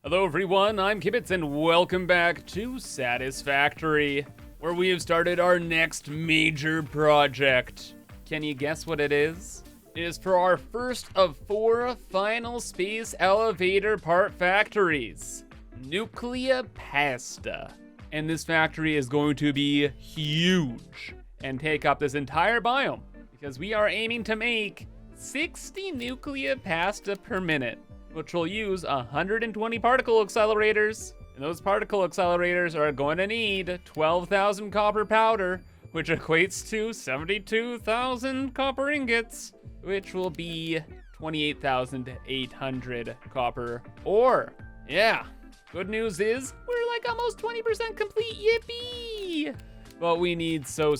Hello everyone, I'm Kibitz and welcome back to Satisfactory, where we have started our next major project. Can you guess what it is? It is for our first of 4 final space elevator part factories. Nuclear Pasta. And this factory is going to be huge and take up this entire biome, because we are aiming to make 60 nuclear pasta per minute, which will use 120 particle accelerators. And those particle accelerators are going to need 12,000 copper powder, which equates to 72,000 copper ingots, which will be 28,800 copper ore. Yeah, good news is we're like almost 20% complete, yippee! But we need so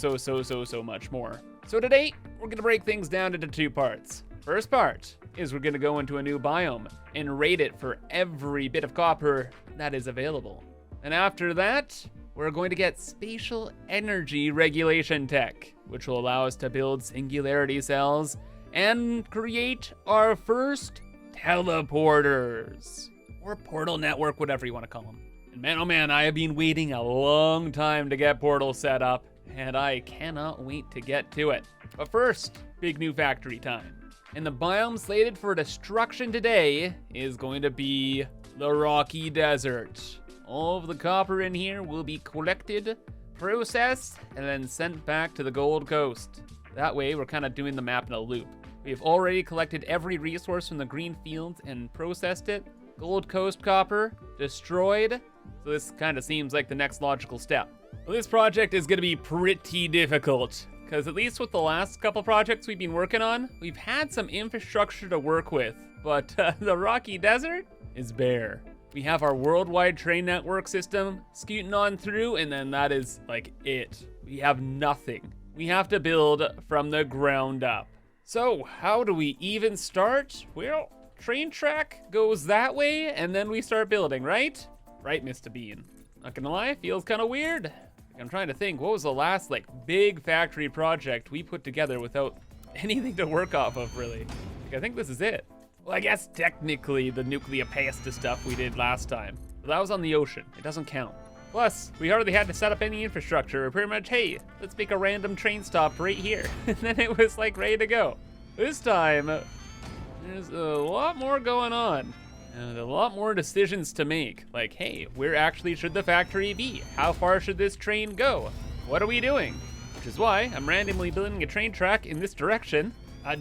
much more. So today, we're gonna break things down into 2 parts. First part is we're gonna go into a new biome and rate it for every bit of copper that is available. And after that, we're going to get spatial energy regulation tech, which will allow us to build singularity cells and create our first teleporters, or portal network, whatever you want to call them. And man, oh man, I have been waiting a long time to get portals set up, and I cannot wait to get to it. But first, big new factory time. And the biome slated for destruction today is going to be the Rocky Desert. All of the copper in here will be collected, processed, and then sent back to the Gold Coast. That way, we're kind of doing the map in a loop. We've already collected every resource from the green fields and processed it. Gold Coast copper, destroyed. So this kind of seems like the next logical step. Well, this project is gonna be pretty difficult, because at least with the last couple projects we've been working on, we've had some infrastructure to work with, but the Rocky Desert is bare. We have our worldwide train network system scooting on through, and then that is like it. We have nothing. We have to build from the ground up. So how do we even start? Well, train track goes that way, and then we start building, right? Right, Mr. Bean. Not gonna lie, feels kind of weird. I'm trying to think, what was the last big factory project we put together without anything to work off of, really? I think this is it. Well, I guess technically the nuclear pasta stuff we did last time. But that was on the ocean, it doesn't count. Plus, we hardly had to set up any infrastructure. We're pretty much, hey, let's make a random train stop right here. And then it was ready to go. This time, there's a lot more going on. And a lot more decisions to make. Like, hey, where actually should the factory be? How far should this train go? What are we doing? Which is why I'm randomly building a train track in this direction,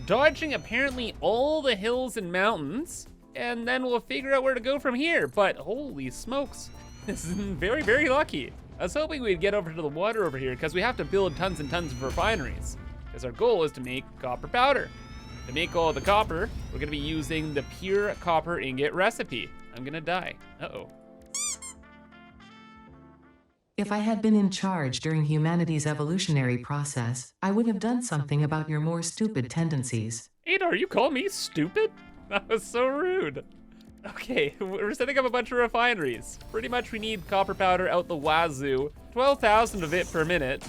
dodging apparently all the hills and mountains, and then we'll figure out where to go from here. But holy smokes, this is very lucky. I was hoping we'd get over to the water over here, because we have to build tons and tons of refineries, because our goal is to make copper powder. To make all the copper, we're gonna be using the pure copper ingot recipe. I'm gonna die. Uh-oh. If I had been in charge during humanity's evolutionary process, I would have done something about your more stupid tendencies. Ada, you call me stupid? That was so rude. Okay, we're setting up a bunch of refineries. Pretty much we need copper powder out the wazoo, 12,000 of it per minute.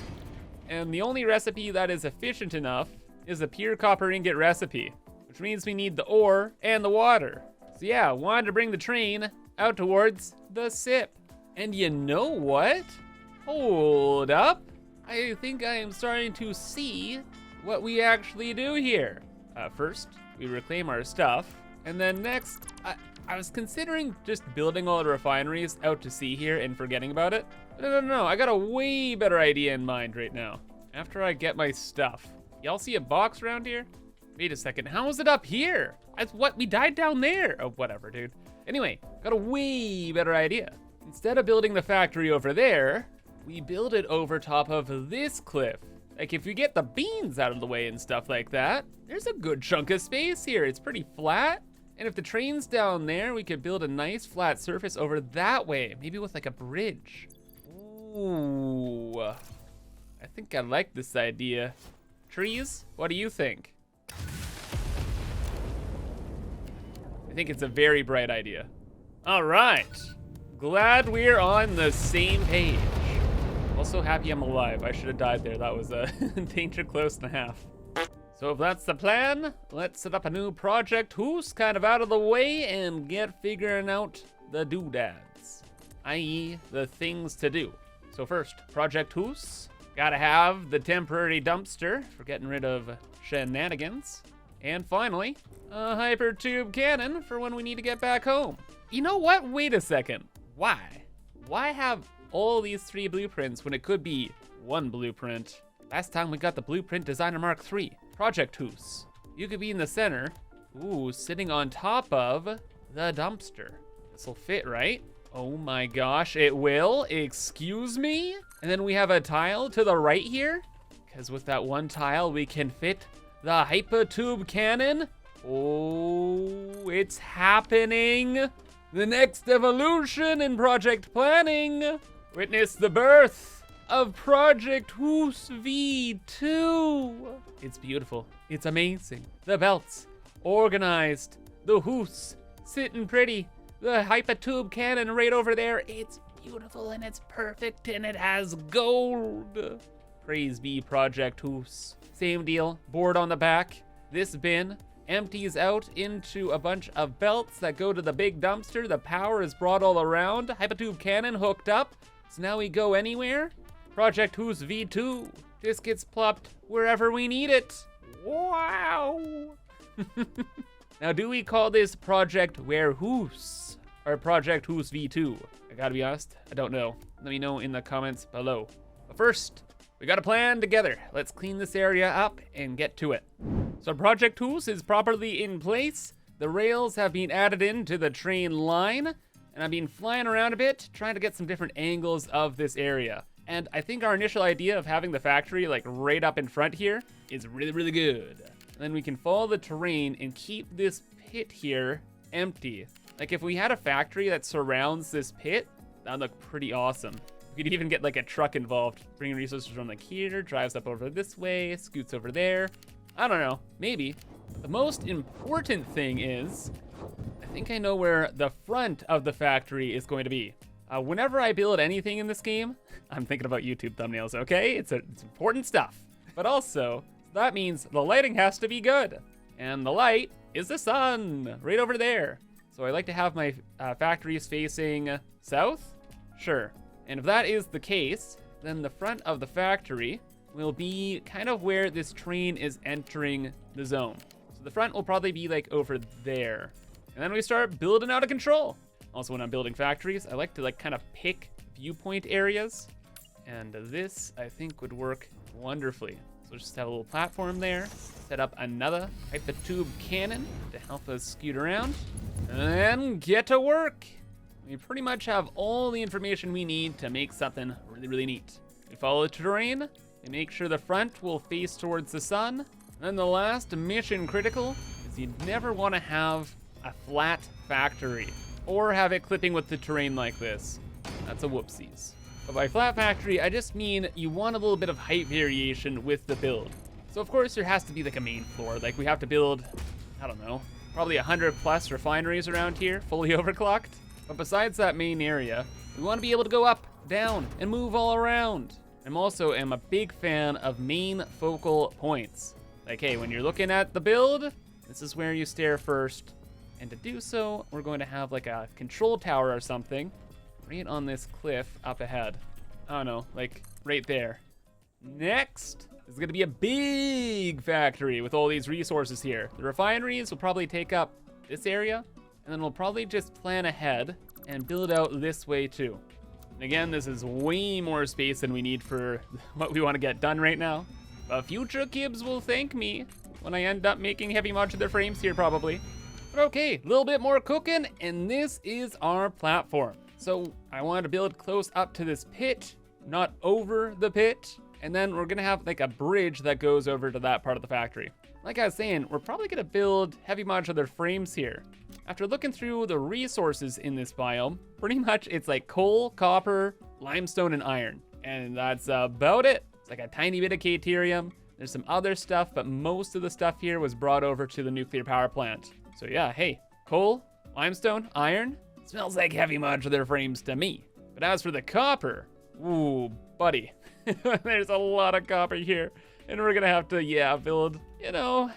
And the only recipe that is efficient enough is a pure copper ingot recipe, which means we need the ore and the water. So yeah, wanted to bring the train out towards the SIP. And you know what? Hold up. I think I am starting to see what we actually do here. First, we reclaim our stuff, and then next, I was considering just building all the refineries out to sea here and forgetting about it. No, I got a way better idea in mind right now. After I get my stuff. Y'all see a box around here? Wait a second, how is it up here? We died down there. Oh, whatever, dude. Anyway, got a way better idea. Instead of building the factory over there, we build it over top of this cliff. If we get the beans out of the way and stuff like that, there's a good chunk of space here. It's pretty flat. And if the train's down there, we could build a nice flat surface over that way, maybe with a bridge. Ooh, I think I like this idea. Trees, what do you think? I think it's a very bright idea. All right, glad we're on the same page. Also happy I'm alive. I should have died there. That was a danger close and a half. So if that's the plan, let's set up a new project who's kind of out of the way and get figuring out the doodads, i.e. the things to do. So first, Project Hoos. Gotta have the temporary dumpster for getting rid of shenanigans. And finally, a hypertube cannon for when we need to get back home. You know what? Wait a second. Why? Why have all these 3 blueprints when it could be 1 blueprint? Last time we got the Blueprint Designer Mark III, Project Hoos. You could be in the center, ooh, sitting on top of the dumpster. This'll fit, right? Oh my gosh, it will? Excuse me? And then we have a tile to the right here, because with that 1 tile, we can fit the hypertube cannon. Oh, it's happening. The next evolution in project planning. Witness the birth of Project Hoos V2. It's beautiful. It's amazing. The belts, organized. The Hoos, sitting pretty. The hypertube cannon right over there. It's beautiful and it's perfect and it has gold. Praise be Project Hoos. Same deal, board on the back. This bin empties out into a bunch of belts that go to the big dumpster. The power is brought all around. Hypertube cannon hooked up. So now we go anywhere. Project Hoos V2. This gets plopped wherever we need it. Wow. Now, do we call this Project Hoos or Project Hoos V2? I gotta be honest, I don't know. Let me know in the comments below. But first, we got a plan together. Let's clean this area up and get to it. So Project Hoos is properly in place. The rails have been added into the train line, and I've been flying around a bit, trying to get some different angles of this area. And I think our initial idea of having the factory like right up in front here is really, really good. And then we can follow the terrain and keep this pit here empty. Like if we had a factory that surrounds this pit, that'd look pretty awesome. We could even get like a truck involved, bringing resources from like here, drives up over this way, scoots over there. I don't know, maybe. The most important thing is, I think I know where the front of the factory is going to be. Whenever I build anything in this game, I'm thinking about YouTube thumbnails, okay? It's important stuff. But also, that means the lighting has to be good. And the light is the sun, right over there. So I like to have my factories facing south? Sure. And if that is the case, then the front of the factory will be kind of where this train is entering the zone. So the front will probably be like over there. And then we start building out of control. Also, when I'm building factories, I like to like kind of pick viewpoint areas. And this, I think, would work wonderfully. So just have a little platform there, set up another hypertube cannon to help us scoot around, and then get to work. We pretty much have all the information we need to make something really, really neat. We follow the terrain, and make sure the front will face towards the sun. And then the last mission critical is you never want to have a flat factory or have it clipping with the terrain like this. That's a whoopsies. But by flat factory, I just mean you want a little bit of height variation with the build. So of course there has to be like a main floor. Like we have to build, I don't know, probably 100 plus refineries around here, fully overclocked. But besides that main area, we want to be able to go up, down, and move all around. I'm also a big fan of main focal points. Like, hey, when you're looking at the build, this is where you stare first. And to do so, we're going to have like a control tower or something right on this cliff up ahead. I don't know, like right there. Next is going to be a big factory with all these resources here. The refineries will probably take up this area, and then we'll probably just plan ahead and build out this way too. And again, this is way more space than we need for what we want to get done right now. But future Kibs will thank me when I end up making heavy modular frames here probably. But okay, a little bit more cooking, and this is our platform. So I wanted to build close up to this pit, not over the pit. And then we're gonna have like a bridge that goes over to that part of the factory. Like I was saying, we're probably gonna build heavy modular frames here. After looking through the resources in this biome, pretty much it's like coal, copper, limestone, and iron. And that's about it. It's like a tiny bit of caterium. There's some other stuff, but most of the stuff here was brought over to the nuclear power plant. So yeah, hey, coal, limestone, iron, smells like heavy modular frames to me. But as for the copper, ooh, buddy, there's a lot of copper here. And we're gonna have to, yeah, build, you know,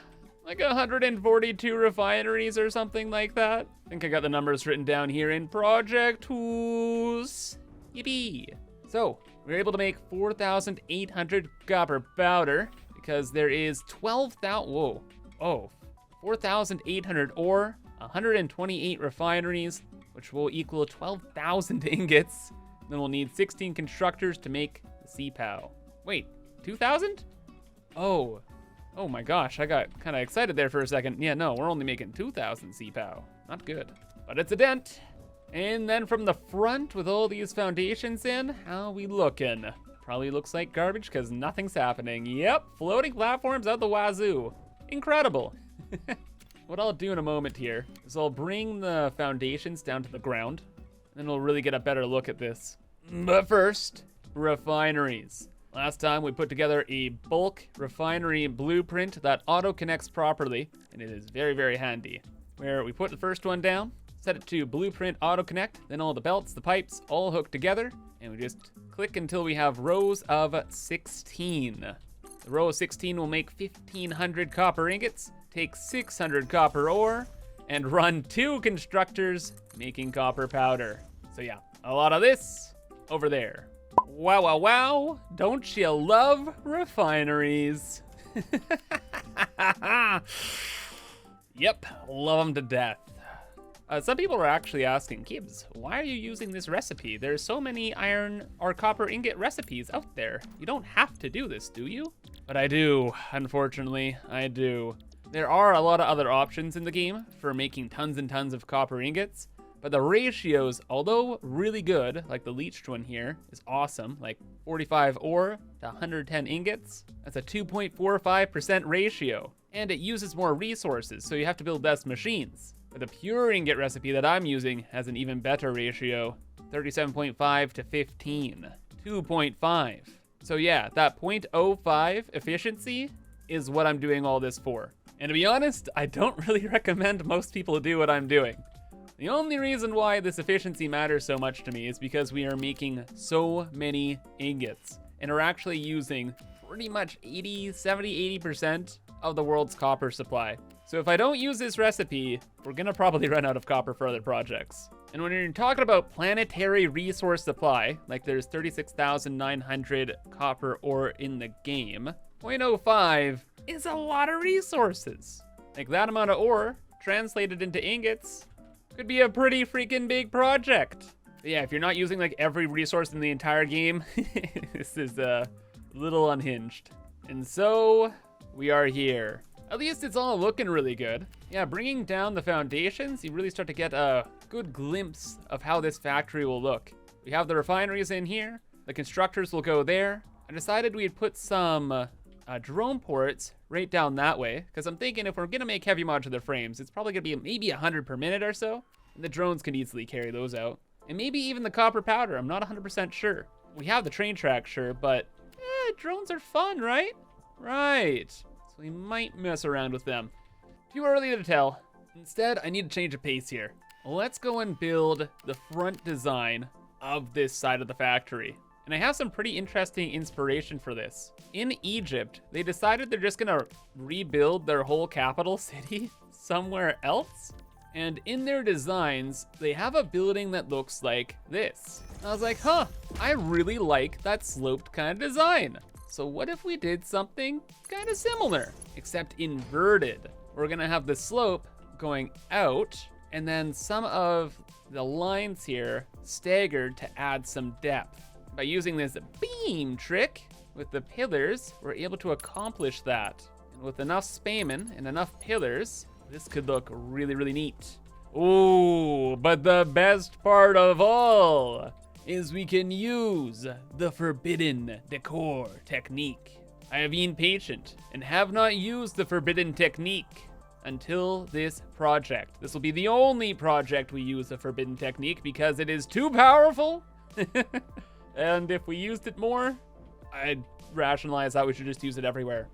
like 142 refineries or something like that. think I got the numbers written down here in project tools. Yippee. So, we're able to make 4,800 copper powder because there is 12,000, whoa, oh, 4,800 ore, 128 refineries, which will equal 12,000 ingots. Then we'll need 16 constructors to make the CPOW. Wait, 2,000? Oh my gosh, I got kind of excited there for a second. Yeah, no, we're only making 2,000 CPOW. Not good, but it's a dent. And then from the front with all these foundations in, how we looking? Probably looks like garbage because nothing's happening. Yep, floating platforms out the wazoo. Incredible. What I'll do in a moment here is I'll bring the foundations down to the ground, then we'll really get a better look at this. But first, refineries. Last time we put together a bulk refinery blueprint that auto-connects properly, and it is very, very handy. Where we put the first one down, set it to blueprint auto-connect, then all the belts, the pipes, all hooked together, and we just click until we have rows of 16. The row of 16 will make 1,500 copper ingots, take 600 copper ore, and run 2 constructors making copper powder. So yeah, a lot of this over there. Wow, wow, wow, don't you love refineries? Yep, love them to death. Some people are actually asking, Kibs, why are you using this recipe? There's so many iron or copper ingot recipes out there. You don't have to do this, do you? But I do, unfortunately, I do. There are a lot of other options in the game for making tons and tons of copper ingots, but the ratios, although really good, like the leached one here, is awesome, like 45 ore to 110 ingots. That's a 2.45% ratio, and it uses more resources, so you have to build less machines. But the pure ingot recipe that I'm using has an even better ratio, 37.5 to 15, 2.5. So yeah, that 0.05 efficiency is what I'm doing all this for. And to be honest, I don't really recommend most people do what I'm doing. The only reason why this efficiency matters so much to me is because we are making so many ingots and are actually using pretty much 80% of the world's copper supply. So if I don't use this recipe, we're gonna probably run out of copper for other projects. And when you're talking about planetary resource supply, like there's 36,900 copper ore in the game, 0.05 is a lot of resources. Like that amount of ore translated into ingots could be a pretty freaking big project. But yeah, if you're not using like every resource in the entire game, this is a little unhinged. And so we are here. At least it's all looking really good. Yeah, bringing down the foundations, you really start to get a good glimpse of how this factory will look. We have the refineries in here. The constructors will go there. I decided we'd put some drone ports right down that way, because I'm thinking if we're gonna make heavy modular frames, it's probably gonna be maybe 100 per minute or so. And the drones can easily carry those out. And maybe even the copper powder, I'm not 100% sure. We have the train track, sure, but drones are fun, right? Right. So we might mess around with them. Too early to tell. Instead, I need to change the pace here. Let's go and build the front design of this side of the factory. And I have some pretty interesting inspiration for this. In Egypt, they decided they're just gonna rebuild their whole capital city somewhere else. And in their designs, they have a building that looks like this. I was like, huh, I really like that sloped kind of design. So what if we did something kind of similar, except inverted? We're gonna have the slope going out, and then some of the lines here staggered to add some depth. By using this beam trick with the pillars, we're able to accomplish that. And with enough spamming and enough pillars, this could look really, really neat. Ooh, but the best part of all is we can use the forbidden decor technique. I have been patient and have not used the forbidden technique until this project. This will be the only project we use the forbidden technique because it is too powerful. And if we used it more, I'd rationalize that we should just use it everywhere.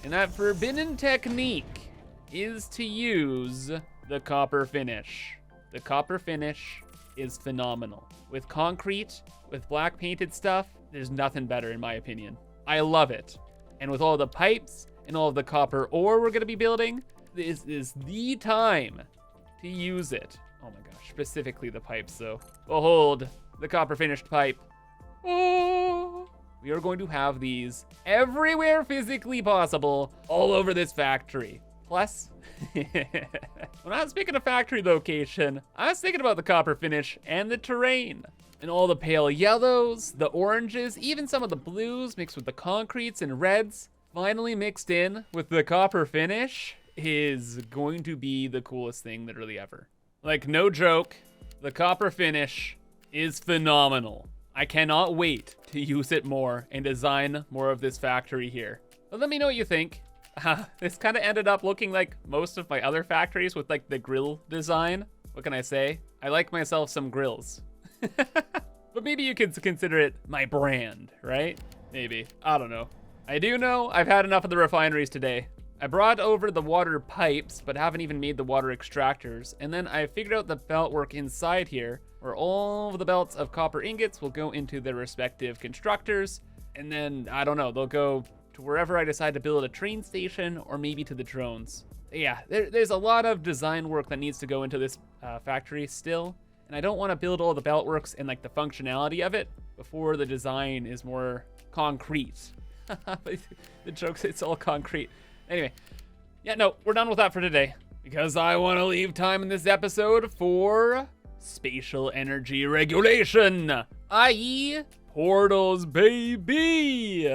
And that forbidden technique is to use the copper finish. The copper finish is phenomenal. With concrete, with black painted stuff, there's nothing better in my opinion. I love it. And with all the pipes and all of the copper ore we're gonna be building, this is the time to use it. Oh my gosh, specifically the pipes though. Behold, the copper finished pipe. Oh, we are going to have these everywhere physically possible, all over this factory. Plus, when I was picking a factory location, I was thinking about the copper finish and the terrain. And all the pale yellows, the oranges, even some of the blues mixed with the concretes and reds, finally mixed in with the copper finish is going to be the coolest thing literally ever. Like, no joke, the copper finish is phenomenal. I cannot wait to use it more and design more of this factory here. But let me know what you think. This kind of ended up looking like most of my other factories with like the grill design. What can I say? I like myself some grills. But maybe you could consider it my brand, right? Maybe, I don't know. I do know I've had enough of the refineries today. I brought over the water pipes, but haven't even made the water extractors. And then I figured out the belt work inside here, where all of the belts of copper ingots will go into their respective constructors. And then, I don't know, they'll go to wherever I decide to build a train station, or maybe to the drones. Yeah, there's a lot of design work that needs to go into this factory still. And I don't want to build all the belt works and like the functionality of it before the design is more concrete. The joke's it's all concrete. Anyway, yeah, no, we're done with that for today. Because I want to leave time in this episode for spatial energy regulation, i.e. portals, baby.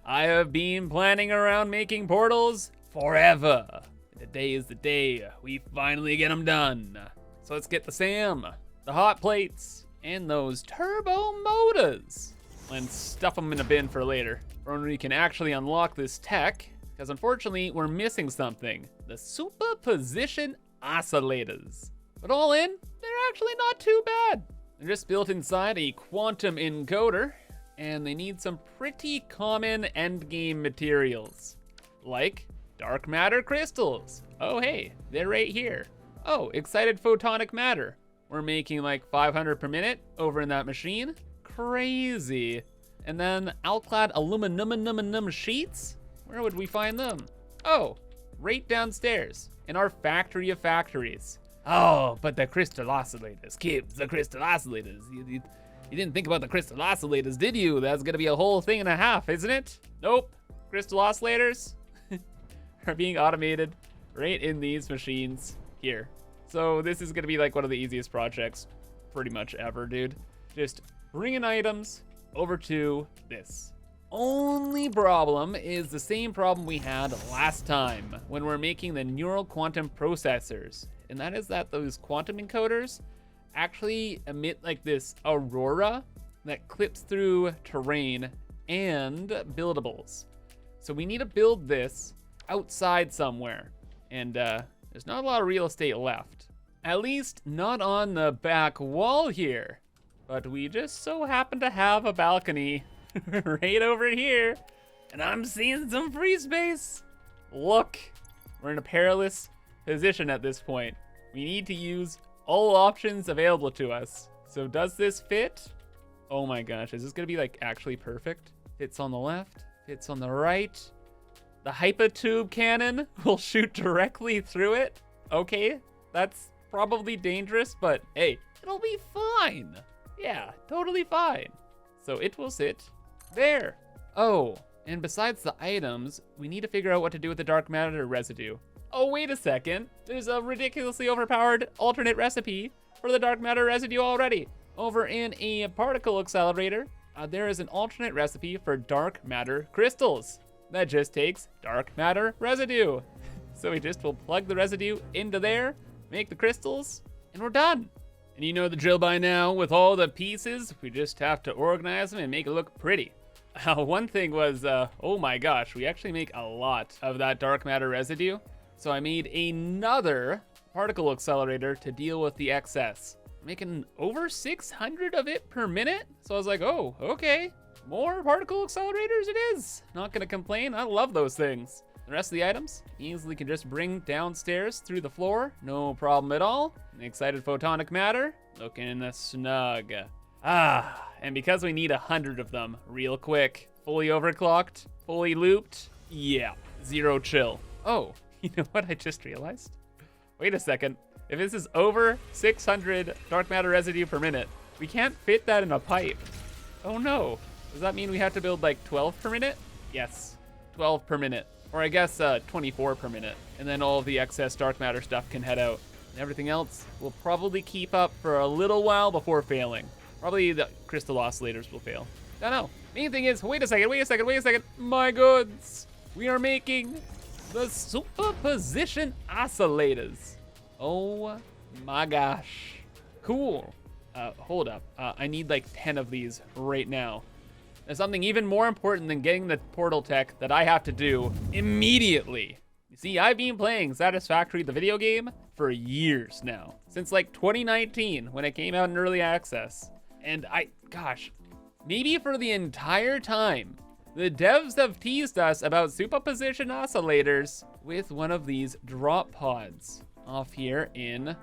I have been planning around making portals forever. Today is the day we finally get them done. So let's get the SAM, the hot plates, and those turbo motors, and stuff them in a bin for later, for when we can actually unlock this tech, because unfortunately we're missing something, the superposition oscillators. But all in, they're actually not too bad. They're just built inside a quantum encoder, and they need some pretty common endgame materials, like dark matter crystals. Oh hey, they're right here. Oh, excited photonic matter. We're making like 500 per minute over in that machine. Crazy. And then alclad aluminum sheets? Where would we find them? Oh, right downstairs in our factory of factories. Oh, but the crystal oscillators, Kibs, the crystal oscillators. You didn't think about the crystal oscillators, did you? That's gonna be a whole thing and a half, isn't it? Nope, crystal oscillators are being automated right in these machines here. So this is gonna be like one of the easiest projects pretty much ever, dude. Just bringing items over to this. Only problem is the same problem we had last time when we're making the neural quantum processors. And that is that those quantum encoders actually emit like this aurora that clips through terrain and buildables. So we need to build this outside somewhere. And there's not a lot of real estate left. At least not on the back wall here. But we just so happen to have a balcony right over here. And I'm seeing some free space. Look, we're in a perilous position at this point. We need to use all options available to us. So does this fit? Oh my gosh, is this gonna be like actually perfect? Fits on the left, fits on the right. The hypotube cannon will shoot directly through it. Okay, that's probably dangerous, but hey, it'll be fine. Yeah, totally fine. So it will sit there. Oh, and besides the items, we need to figure out what to do with the dark matter residue. Oh, wait a second. There's a ridiculously overpowered alternate recipe for the dark matter residue already. Over in a particle accelerator, there is an alternate recipe for dark matter crystals that just takes dark matter residue. So we just will plug the residue into there, make the crystals, and we're done. And you know the drill by now. With all the pieces, we just have to organize them and make it look pretty. One thing was, oh my gosh, we actually make a lot of that dark matter residue. So I made another particle accelerator to deal with the excess. Making over 600 of it per minute. So I was like, oh, okay. More particle accelerators it is. Not gonna complain, I love those things. The rest of the items, easily can just bring downstairs through the floor. No problem at all. The excited photonic matter, looking snug. And because we need 100 of them real quick, fully overclocked, fully looped, yeah, zero chill. Oh, you know what I just realized? Wait a second. If this is over 600 dark matter residue per minute, we can't fit that in a pipe. Oh no. Does that mean we have to build like 12 per minute? Yes, 12 per minute. Or I guess 24 per minute. And then all of the excess dark matter stuff can head out. And everything else will probably keep up for a little while before failing. Probably the crystal oscillators will fail. Don't know. Main thing is, wait a second. My goods. We are making the superposition oscillators. Oh my gosh. Cool. Hold up. I need like 10 of these right now. There's something even more important than getting the portal tech that I have to do immediately. You see, I've been playing Satisfactory, the video game, for years now. Since like 2019, when it came out in early access. And gosh, maybe for the entire time, the devs have teased us about superposition oscillators with one of these drop pods off here in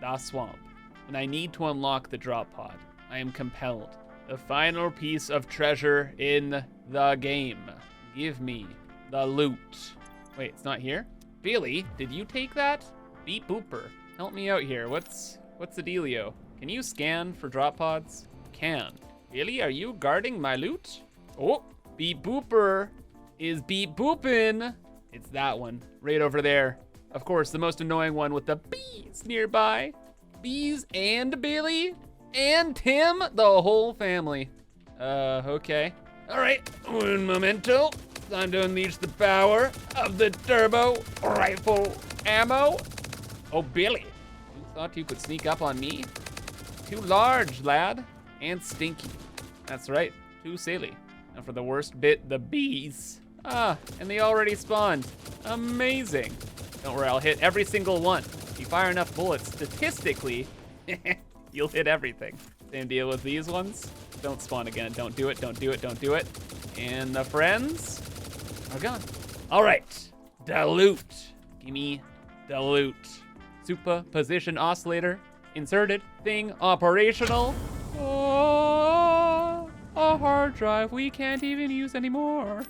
the swamp. And I need to unlock the drop pod. I am compelled. The final piece of treasure in the game. Give me the loot. Wait, it's not here? Billy, did you take that? Beep Booper, help me out here. What's the dealio? Can you scan for drop pods? Can. Billy, are you guarding my loot? Oh, Beep Booper is beep booping. It's that one, right over there. Of course, the most annoying one with the bees nearby. Bees and Billy and Tim, the whole family. Okay. All right, un momento. Time to unleash the power of the turbo rifle ammo. Oh, Billy, you thought you could sneak up on me? Too large, lad, and stinky. That's right, too silly. And for the worst bit, the bees. Ah, and they already spawned. Amazing. Don't worry, I'll hit every single one. If you fire enough bullets, statistically, you'll hit everything. Same deal with these ones. Don't spawn again. Don't do it. And the friends are gone. All right, the loot. Give me the loot. Superposition oscillator inserted. Thing operational. Oh, a hard drive we can't even use anymore.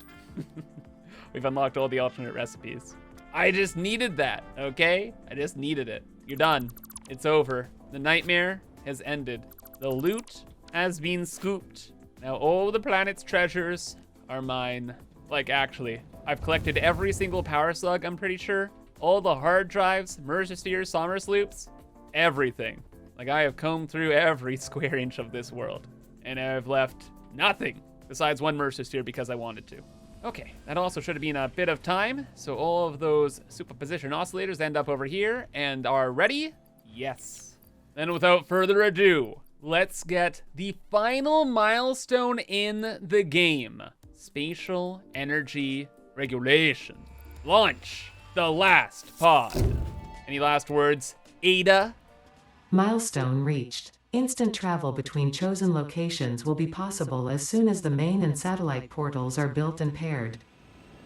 We've unlocked all the alternate recipes. I just needed that, okay? I just needed it. You're done. It's over. The nightmare has ended. The loot has been scooped. Now all the planet's treasures are mine. Like, actually, I've collected every single power slug, I'm pretty sure. All the hard drives, merger spheres, Somers loops, everything. Like, I have combed through every square inch of this world. And I've left nothing besides one merger sphere because I wanted to. Okay, that also should have been a bit of time. So all of those superposition oscillators end up over here and are ready. Yes. Then without further ado, let's get the final milestone in the game. Spatial energy regulation. Launch the last pod. Any last words, Ada? Milestone reached. Instant travel between chosen locations will be possible as soon as the main and satellite portals are built and paired.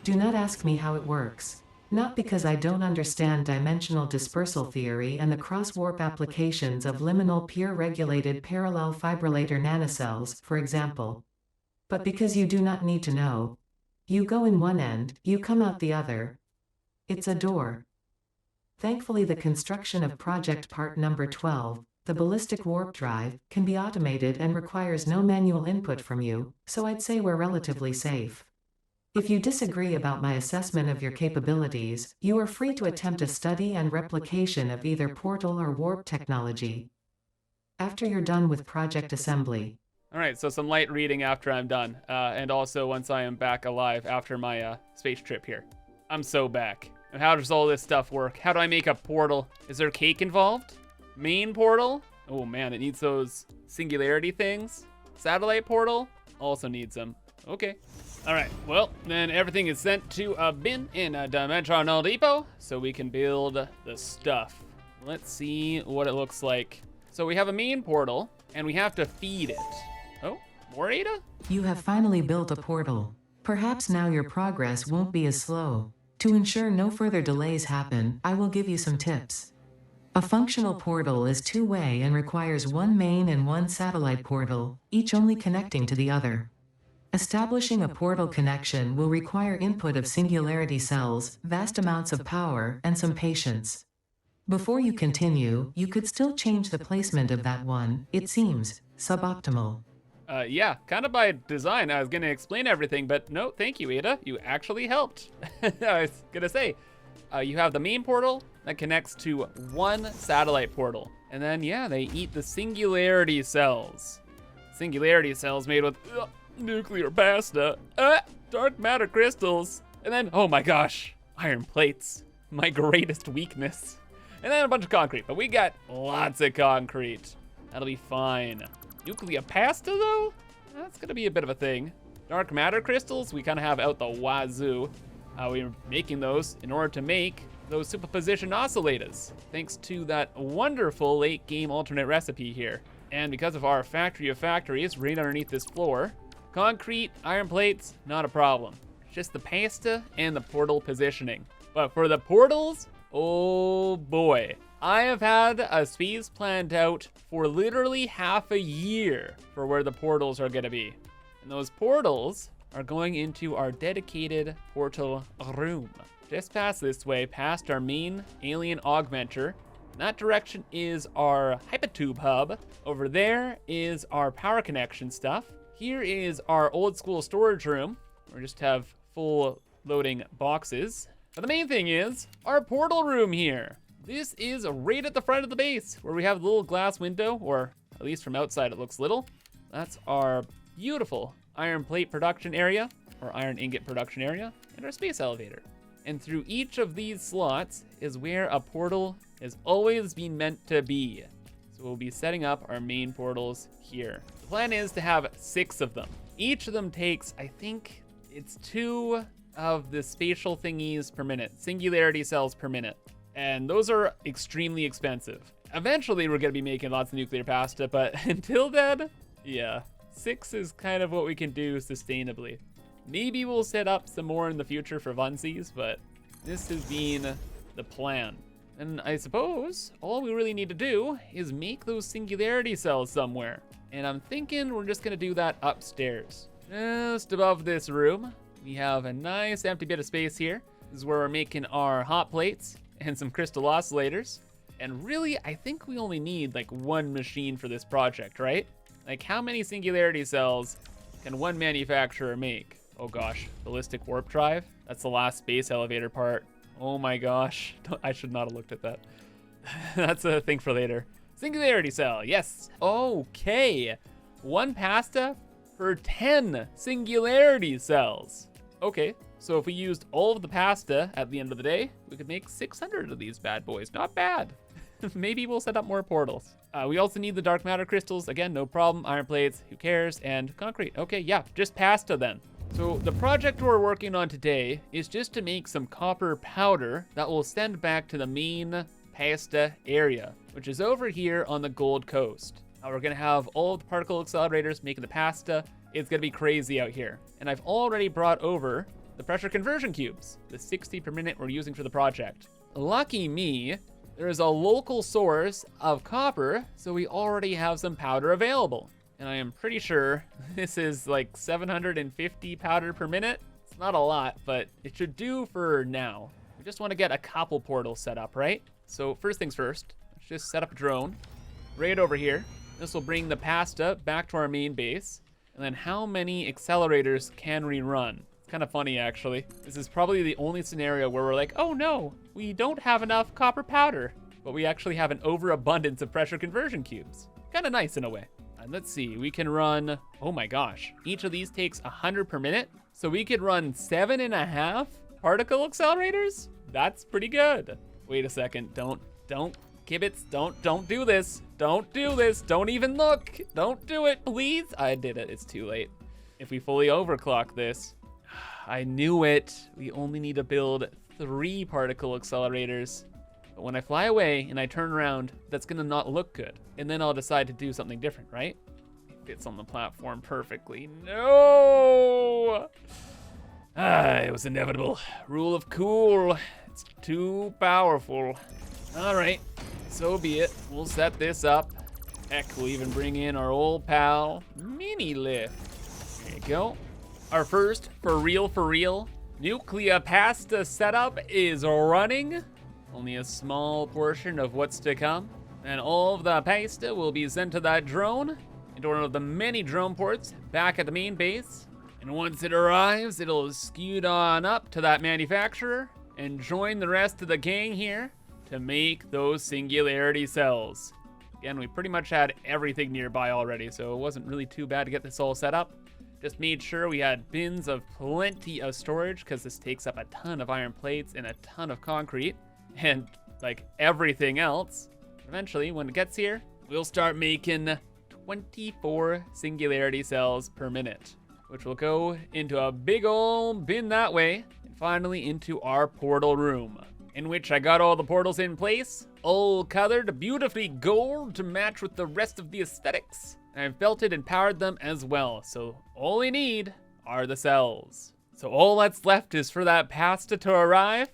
Do not ask me how it works. Not because I don't understand dimensional dispersal theory and the cross-warp applications of liminal peer-regulated parallel fibrillator nanocells, for example. But because you do not need to know. You go in one end, you come out the other. It's a door. Thankfully, the construction of project part number 12, the ballistic warp drive, can be automated and requires no manual input from you, so I'd say we're relatively safe. If you disagree about my assessment of your capabilities, you are free to attempt a study and replication of either portal or warp technology after you're done with project assembly. All right, so some light reading after I'm done, and also once I am back alive after my space trip here. I'm so back. And how does all this stuff work? How do I make a portal? Is there cake involved? Main portal? Oh man, it needs those singularity things. Satellite portal? Also needs them. Okay. All right, well, then everything is sent to a bin in a dimensional depot so we can build the stuff. Let's see what it looks like. So we have a main portal and we have to feed it. Oh, more Ada? You have finally built a portal. Perhaps now your progress won't be as slow. To ensure no further delays happen, I will give you some tips. A functional portal is two-way and requires one main and one satellite portal, each only connecting to the other. Establishing a portal connection will require input of singularity cells, vast amounts of power, and some patience. Before you continue, you could still change the placement of that one. It seems suboptimal. Yeah, kind of by design. I was gonna explain everything, but no, thank you, Ada. You actually helped. I was gonna say, you have the main portal that connects to one satellite portal. And then, yeah, they eat the singularity cells. Singularity cells made with nuclear pasta, dark matter crystals, and then, oh my gosh, iron plates. My greatest weakness. And then a bunch of concrete, but we got lots of concrete. That'll be fine. Nuclear pasta though? That's gonna be a bit of a thing. Dark matter crystals, we kind of have out the wazoo. We're making those in order to make those superposition oscillators, thanks to that wonderful late game alternate recipe here. And because of our factory of factories right underneath this floor, concrete, iron plates, not a problem. It's just the pasta and the portal positioning. But for the portals, oh boy. I have had a space planned out for literally half a year for where the portals are gonna be. And those portals are going into our dedicated portal room. Just past this way, past our main alien augmenter. In that direction is our hypertube hub. Over there is our power connection stuff. Here is our old school storage room. We just have full loading boxes. But the main thing is our portal room here. This is right at the front of the base where we have a little glass window, or at least from outside it looks little. That's our beautiful iron plate production area, or iron ingot production area, and our space elevator. And through each of these slots is where a portal has always been meant to be. So we'll be setting up our main portals here. The plan is to have 6 of them. Each of them takes, I think it's 2 of the spatial thingies per minute, singularity cells per minute. And those are extremely expensive. Eventually we're gonna be making lots of nuclear pasta, but until then, yeah, 6 is kind of what we can do sustainably. Maybe we'll set up some more in the future for funsies, but this has been the plan. And I suppose all we really need to do is make those singularity cells somewhere. And I'm thinking we're just gonna do that upstairs. Just above this room, we have a nice empty bit of space here. This is where we're making our hot plates and some crystal oscillators. And really, I think we only need like 1 machine for this project, right? Like how many singularity cells can one manufacturer make? Oh gosh, ballistic warp drive? That's the last space elevator part. Oh my gosh, I should not have looked at that. That's a thing for later. Singularity cell, yes. Okay, 1 pasta for 10 singularity cells. Okay, so if we used all of the pasta at the end of the day, we could make 600 of these bad boys. Not bad. Maybe we'll set up more portals. We also need the dark matter crystals. Again, no problem. Iron plates, who cares? And concrete. Okay, yeah, just pasta then. So the project we're working on today is just to make some copper powder that will send back to the main pasta area, which is over here on the Gold Coast. We're gonna have all of the particle accelerators making the pasta. It's gonna be crazy out here. And I've already brought over the pressure conversion cubes, the 60 per minute we're using for the project. Lucky me, there is a local source of copper, so we already have some powder available. And I am pretty sure this is like 750 powder per minute. It's not a lot, but it should do for now. We just want to get a couple portals set up, right? So first things first, let's just set up a drone right over here. This will bring the pasta back to our main base. And then how many accelerators can we run? It's kind of funny, actually. This is probably the only scenario where we're like, oh no, we don't have enough copper powder, but we actually have an overabundance of pressure conversion cubes. Kind of nice in a way. And let's see, we can run, oh my gosh, each of these takes 100 per minute. So we could run 7.5 particle accelerators? That's pretty good. Wait a second, don't, Kibitz, don't do this. Don't do this, don't even look. Don't do it, please. I did it, it's too late. If we fully overclock this, I knew it. We only need to build 3 particle accelerators. But when I fly away and I turn around, that's gonna not look good. And then I'll decide to do something different, right? It fits on the platform perfectly. No! It was inevitable. Rule of cool. It's too powerful. All right, so be it. We'll set this up. Heck, we'll even bring in our old pal, Mini Lift. There you go. Our first, for real, nuclear pasta setup is running. only a small portion of what's to come. And all of the pasta will be sent to that drone into one of the many drone ports back at the main base. And once it arrives, it'll scoot on up to that manufacturer and join the rest of the gang here to make those singularity cells. Again, we pretty much had everything nearby already, so it wasn't really too bad to get this all set up. Just made sure we had bins of plenty of storage, because this takes up a ton of iron plates and a ton of concrete, and like everything else. Eventually, when it gets here, we'll start making 24 singularity cells per minute, which will go into a big old bin that way, and finally into our portal room, in which I got all the portals in place, all colored beautifully gold to match with the rest of the aesthetics. And I've belted and powered them as well, so all we need are the cells. So all that's left is for that pasta to arrive,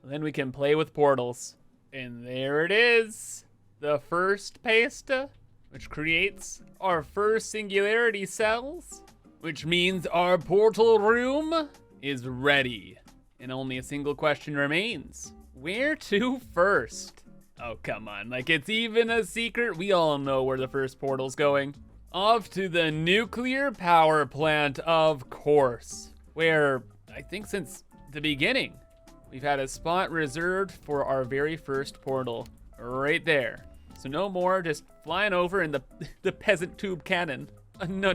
and then we can play with portals. And there it is. The first pasta, which creates our first singularity cells, which means our portal room is ready. And only a single question remains. Where to first? Oh, come on, like it's even a secret? We all know where the first portal's going. Off to the nuclear power plant, of course, where I think since the beginning, we've had a spot reserved for our very first portal, right there. So no more just flying over in the peasant tube cannon. No.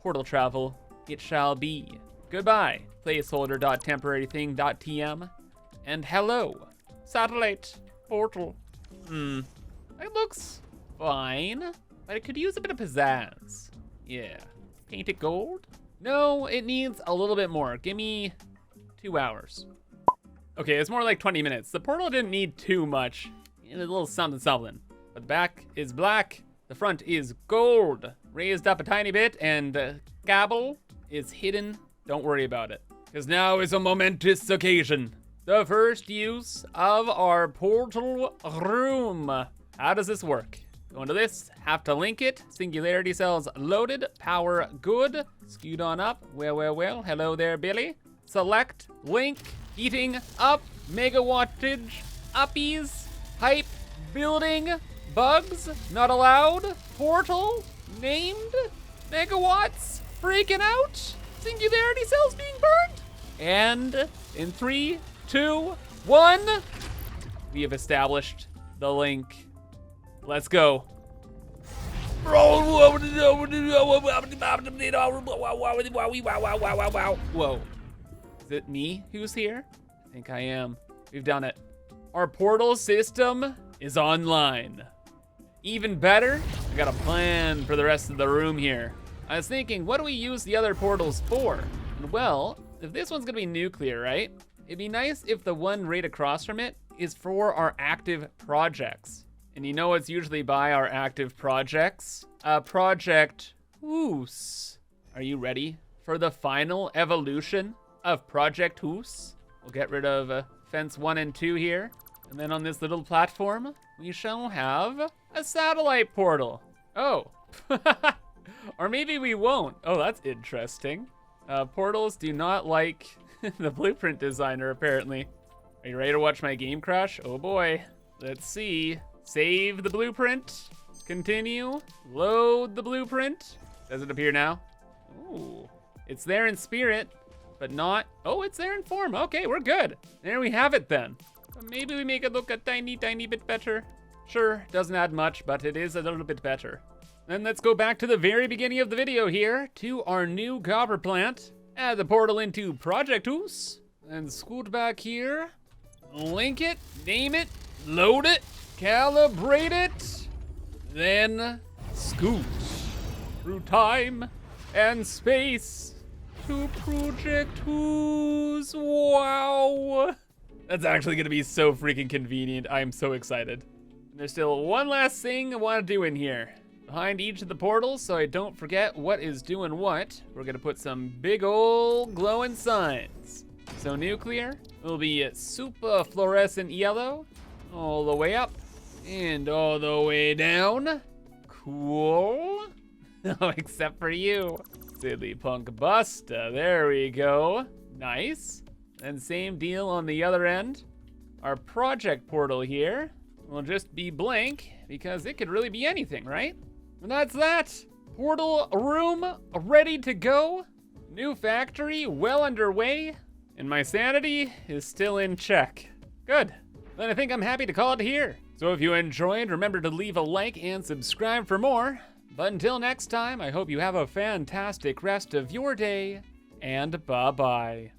Portal travel, it shall be. Goodbye, placeholder.temporarything.tm, and hello, satellite portal. It looks fine, but it could use a bit of pizzazz. Yeah, paint it gold? No, it needs a little bit more. Give me 2 hours. Okay, it's more like 20 minutes. The portal didn't need too much. A little something. But the back is black, the front is gold. Raised up a tiny bit, and gabble is hidden. Don't worry about it, because now is a momentous occasion. The first use of our portal room. How does this work? Go into this, have to link it. Singularity cells loaded, power good. Scoot on up. Well. Hello there, Billy. Select, link, heating up, megawattage, uppies. Hype, building, bugs, not allowed, portal, named, megawatts, freaking out, singularity cells being burned. And in 3, 2, 1, we have established the link. Let's go. Whoa. Is it me who's here? I think I am. We've done it. Our portal system is online. Even better, I got a plan for the rest of the room here. I was thinking, what do we use the other portals for? And well, if this one's gonna be nuclear, right? It'd be nice if the one right across from it is for our active projects. And you know what's usually by our active projects? Project Hoos. Are you ready for the final evolution of Project Hoos? We'll get rid of fence 1 and 2 here. And then on this little platform, we shall have a satellite portal. Oh, or maybe we won't. Oh, that's interesting. Portals do not like the blueprint designer, apparently. Are you ready to watch my game crash? Oh boy, let's see. Save the blueprint, continue, load the blueprint. Does it appear now? Ooh, it's there in spirit, but not, oh, it's there in form. Okay, we're good. There we have it then. Maybe we make it look a tiny bit better. Sure, doesn't add much, but it is a little bit better. Then let's go back to the very beginning of the video here, to our new copper plant. Add the portal into Project Hoos, and scoot back here. Link it, name it, load it, calibrate it, then scoot through time and space to Project Hoos. Wow. That's actually gonna be so freaking convenient. I'm so excited. And there's still one last thing I wanna do in here. Behind each of the portals, so I don't forget what is doing what, we're gonna put some big old glowing signs. So nuclear will be super fluorescent yellow, all the way up and all the way down. Cool. Oh, except for you. Silly punk buster, there we go. Nice. And same deal on the other end. our project portal here will just be blank because it could really be anything, right? And that's that. Portal room ready to go. New factory well underway. And my sanity is still in check. Good. Then I think I'm happy to call it here. So if you enjoyed, remember to leave a like and subscribe for more. But until next time, I hope you have a fantastic rest of your day, and bye-bye.